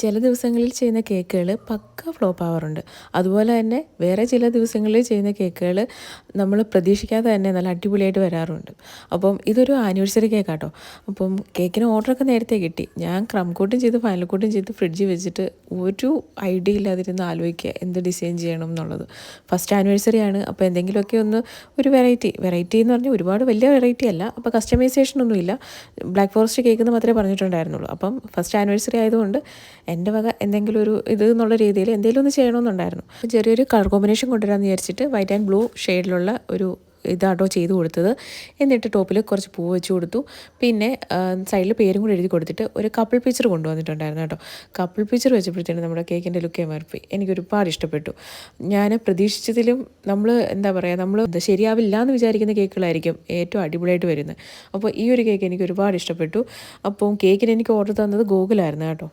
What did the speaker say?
ചില ദിവസങ്ങളിൽ ചെയ്യുന്ന കേക്കുകൾ പക്ക ഫ്ലോപ്പ് ആവാറുണ്ട്. അതുപോലെ തന്നെ വേറെ ചില ദിവസങ്ങളിൽ ചെയ്യുന്ന കേക്കുകൾ നമ്മൾ പ്രതീക്ഷിക്കാതെ തന്നെ നല്ല അടിപൊളിയായിട്ട് വരാറുണ്ട്. അപ്പം ഇതൊരു ആനിവേഴ്സറി കേക്കാട്ടോ. അപ്പം കേക്കിന് ഓർഡറൊക്കെ നേരത്തെ കിട്ടി. ഞാൻ ക്രം കോട്ടും ചെയ്ത് ഫൈനൽ കോട്ടും ചെയ്ത് ഫ്രിഡ്ജിൽ വെച്ചിട്ട് ഒരു ഐഡിയ ഇല്ലാതിരുന്ന് ആലോചിക്കുക എന്ത് ഡിസൈൻ ചെയ്യണം എന്നുള്ളത്. ഫസ്റ്റ് ആനിവേഴ്സറി ആണ്. അപ്പോൾ എന്തെങ്കിലുമൊക്കെ ഒന്ന് ഒരു വെറൈറ്റി എന്ന് പറഞ്ഞാൽ ഒരുപാട് വലിയ വെറൈറ്റി അല്ല. അപ്പോൾ കസ്റ്റമൈസേഷൻ ഒന്നുമില്ല. ബ്ലാക്ക് ഫോറസ്റ്റ് കേക്ക് എന്ന് മാത്രമേ പറഞ്ഞിട്ടുണ്ടായിരുന്നുള്ളൂ. അപ്പം ഫസ്റ്റ് ആനിവേഴ്സറി ആയതുകൊണ്ട് എൻ്റെ വക എന്തെങ്കിലും ഒരു ഇത് എന്നുള്ള രീതിയിൽ എന്തെങ്കിലും ഒന്ന് ചെയ്യണമെന്നുണ്ടായിരുന്നു. ചെറിയൊരു കളർ കോമ്പിനേഷൻ കൊണ്ടുവരാമെന്ന് വിചാരിച്ചിട്ട് വൈറ്റ് ആൻഡ് ബ്ലൂ ഷെയ്ഡിലുള്ള ഒരു ഇതാട്ടോ ചെയ്ത് കൊടുത്തത്. എന്നിട്ട് ടോപ്പിൽ കുറച്ച് പൂ വെച്ച് കൊടുത്തു. പിന്നെ സൈഡിൽ പേരും കൂടി എഴുതി കൊടുത്തിട്ട് ഒരു കപ്പിൾ പിക്ചർ കൊണ്ടുവന്നിട്ടുണ്ടായിരുന്നു കേട്ടോ. കപ്പിൾ പിക്ചർ വെച്ചപ്പോഴത്തേനും നമ്മുടെ കേക്കിൻ്റെ ലുക്കേ മാറിപ്പോയി. എനിക്ക് ഒരുപാട് ഇഷ്ടപ്പെട്ടു. ഞാൻ പ്രതീക്ഷിച്ചതിലും നമ്മൾ എന്താ പറയുക, നമ്മൾ ശരിയാവില്ല എന്ന് വിചാരിക്കുന്ന കേക്കുകളായിരിക്കും ഏറ്റവും അടിപൊളിയായിട്ട് വരുന്നത്. അപ്പോൾ ഈ ഒരു കേക്ക് എനിക്ക് ഒരുപാട് ഇഷ്ടപ്പെട്ടു. അപ്പോൾ കേക്കിന് എനിക്ക് ഓർഡർ തന്നത് ഗൂഗിളായിരുന്നു കേട്ടോ.